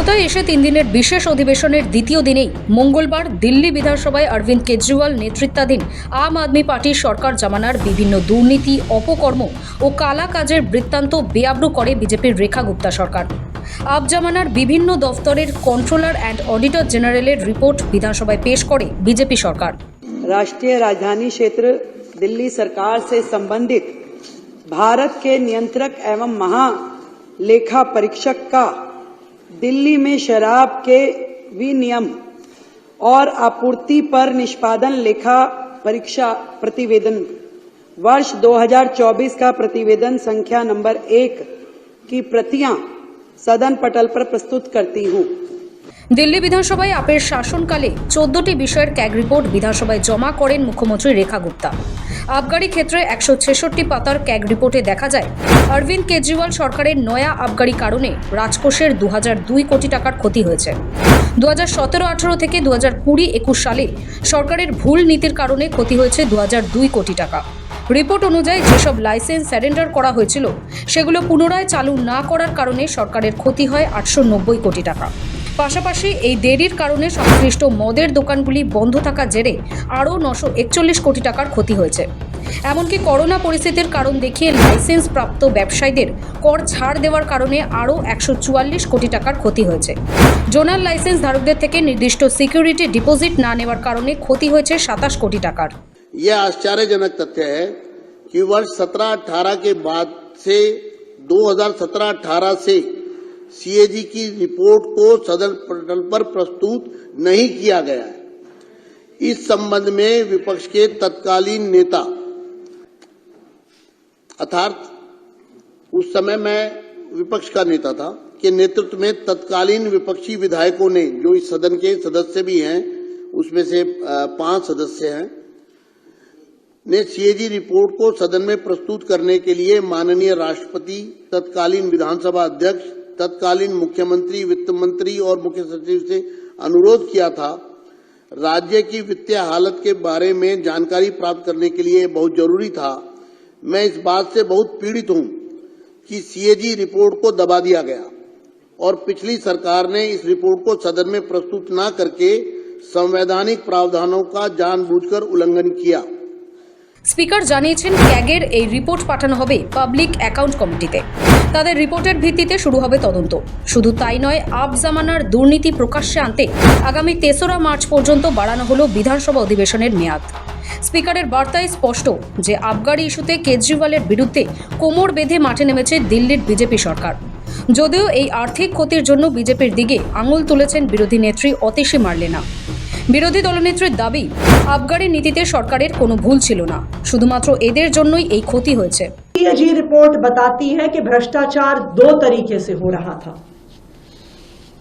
ক্ষমতায় এসে 3 দিনের বিশেষ অধিবেশনের দ্বিতীয় দিনেই মঙ্গলবার দিল্লি বিধানসভায় অরবিন্দ কেজরিওয়াল নেতৃত্বাধীন আম আদমি পার্টির সরকার জামানার বিভিন্ন দুর্নীতি, অপকর্ম ও কালা কাজের বৃত্তান্ত বেআব্রু করে বিজেপির রেখা গুপ্তা সরকার। আপ জামানার বিভিন্ন দফতরের কন্ট্রোলার অ্যান্ড অডিটর জেনারেলের রিপোর্ট বিধানসভায় পেশ করে বিজেপি সরকার। राष्ट्रीय राजधानी क्षेत्र दिल्ली सरकार से संबंधित भारत के नियंत्रक एवं महालेखा परीक्षक का दिल्ली में शराब के विनियम और आपूर्ति पर निष्पादन लेखा परीक्षा प्रतिवेदन वर्ष 2024 का प्रतिवेदन संख्या नंबर 1 की प्रतियां सदन पटल पर प्रस्तुत करती हूं। দিল্লি বিধানসভায় আপের শাসনকালে 14টি বিষয়ের ক্যাগ রিপোর্ট বিধানসভায় জমা করেন মুখ্যমন্ত্রী রেখা গুপ্তা। আবগারি ক্ষেত্রে 166 পাতার ক্যাগ রিপোর্টে দেখা যায় অরবিন্দ কেজরিওয়াল সরকারের নয়া আবগারি কারণে রাজকোষের 2002 কোটি টাকার ক্ষতি হয়েছে। 2017-18 থেকে 2020-21 সালে সরকারের ভুল নীতির কারণে ক্ষতি হয়েছে 2002 কোটি টাকা। রিপোর্ট অনুযায়ী যেসব লাইসেন্স সারেন্ডার করা হয়েছিল সেগুলো পুনরায় চালু না করার কারণে সরকারের ক্ষতি হয় 890 কোটি টাকা। পাশাপাশি এই দেরির কারণে সংশ্লিষ্ট মদের দোকানগুলি বন্ধ থাকার জেরে আরও 941 কোটি টাকার ক্ষতি হয়েছে। এমনকি করোনা পরিস্থিতির কারণ দেখিয়ে লাইসেন্স প্রাপ্ত ব্যবসায়ীদের কর ছাড় দেওয়ার কারণে আরও 144 কোটি টাকার ক্ষতি হয়েছে। জোনাল লাইসেন্স ধারকদের থেকে নির্দিষ্ট সিকিউরিটি ডিপোজিট না নেওয়ার কারণে ক্ষতি হয়েছে 27 কোটি টাকার। यह आश्चर्यजनक तथ्य है कि वर्ष 17-18 के बाद से 2017-18 से सीएजी की रिपोर्ट को सदन पटल पर प्रस्तुत नहीं किया गया है। इस संबंध में विपक्ष के तत्कालीन नेता अर्थात उस समय मैं विपक्ष का नेता था के नेतृत्व में तत्कालीन विपक्षी विधायकों ने, जो इस सदन के सदस्य भी हैं, उसमें से 5 सदस्य हैं, ने सीएजी रिपोर्ट को सदन में प्रस्तुत करने के लिए माननीय राष्ट्रपति, तत्कालीन विधानसभा अध्यक्ष, तत्कालीन मुख्यमंत्री, वित्त मंत्री और मुख्य सचिव से अनुरोध किया था। राज्य की वित्तीय हालत के बारे में जानकारी प्राप्त करने के लिए बहुत जरूरी था। मैं इस बात से बहुत पीड़ित हूं कि सीएजी रिपोर्ट को दबा दिया गया और पिछली सरकार ने इस रिपोर्ट को सदन में प्रस्तुत न करके संवैधानिक प्रावधानों का जानबूझकर उल्लंघन किया। স্পিকার জানিয়েছেন ক্যাগের এই রিপোর্ট পাঠানো হবে পাবলিক অ্যাকাউন্ট কমিটিতে। তাদের রিপোর্টের ভিত্তিতে শুরু হবে তদন্ত। শুধু তাই নয়, আপ জামানার দুর্নীতি প্রকাশ্যে আনতে আগামী 3রা মার্চ পর্যন্ত বাড়ানো হলো বিধানসভা অধিবেশনের মেয়াদ। স্পিকারের বার্তায় স্পষ্ট যে আবগারি ইস্যুতে কেজরিওয়ালের বিরুদ্ধে কোমর বেঁধে মাঠে নেমেছে দিল্লির বিজেপি সরকার। যদিও এই আর্থিক ক্ষতির জন্য বিজেপির দিকে আঙুল তুলেছেন বিরোধী নেত্রী অতিশী মার্লেনা। বিরোধী দলনেত্রীর দাবি, আবগারি নীতিতে সরকারের কোনো ভুল ছিল না, শুধুমাত্র এদের জন্যই এই ক্ষতি হয়েছে। सीएजी रिपोर्ट बताती है कि भ्रष्टाचार 2 तरीके से हो रहा था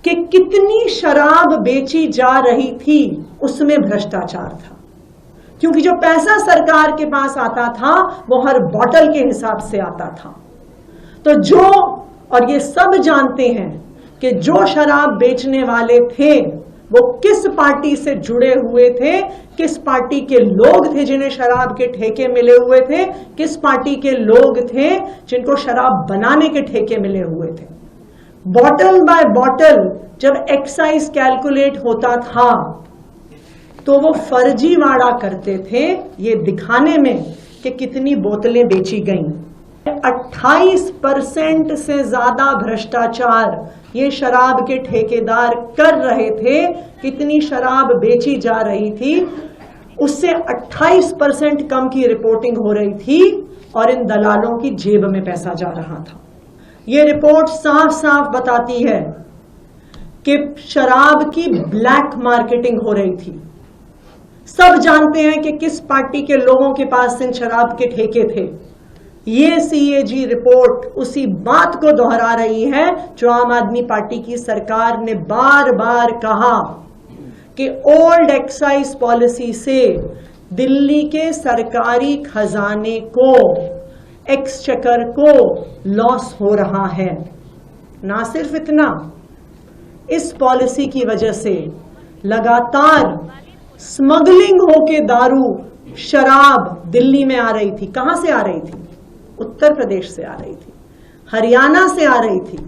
कि कितनी शराब बेची जा रही थी उसमें भ्रष्टाचार था, क्योंकि जो पैसा सरकार के पास आता था वो हर बोतल के हिसाब से आता था। तो जो, और ये सब जानते हैं कि जो शराब बेचने वाले थे वो किस पार्टी से जुड़े हुए थे, किस पार्टी के लोग थे जिन्हें शराब के ठेके मिले हुए थे, किस पार्टी के लोग थे जिनको शराब बनाने के ठेके मिले हुए थे। बॉटल बाय बॉटल जब एक्साइज कैलकुलेट होता था तो वो फर्जीवाड़ा करते थे ये दिखाने में कि कितनी बोतलें बेची गईं। 28% से ज्यादा भ्रष्टाचार ये शराब के ठेकेदार कर रहे थे। कितनी शराब बेची जा रही थी उससे 28% कम की रिपोर्टिंग हो रही थी और इन दलालों की जेब में पैसा जा रहा था। ये रिपोर्ट साफ साफ बताती है कि शराब की ब्लैक मार्केटिंग हो रही थी। सब जानते हैं कि किस पार्टी के लोगों के पास इन शराब के ठेके थे। ये सीएजी रिपोर्ट उसी बात को दोहरा रही है जो आम आदमी पार्टी की सरकार ने बार बार कहा कि ओल्ड एक्साइज पॉलिसी से दिल्ली के सरकारी खजाने को, एक्सचेकर को लॉस हो रहा है। ना सिर्फ इतना, इस पॉलिसी की वजह से लगातार स्मगलिंग होके दारू, शराब दिल्ली में आ रही थी। कहां से आ रही थी? उत्तर प्रदेश से आ रही थी, हरियाणा से आ रही थी,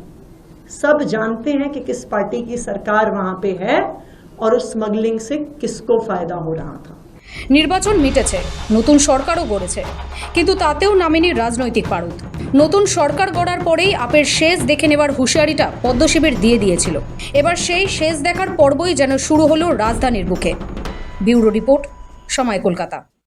सब जानते हैं कि किस पार्टी की सरकार वहां पे है और उस स्मगलिंग से किसको फायदा हो रहा था। নির্বাচন মিটেছে, নতুন সরকারও গড়েছে, কিন্তু তাতেও নামেনি রাজনৈতিক পারদ। নতুন সরকার গড়ার পরেই আপের শেষ দেখে নেওয়ার হুঁশিয়ারিটা পদ্মশিবির দিয়ে দিয়েছিল। এবার সেই শেষ দেখার পর্বই যেন শুরু হলো রাজধানীর বুকে। ব্যুরো রিপোর্ট, সময় কলকাতা।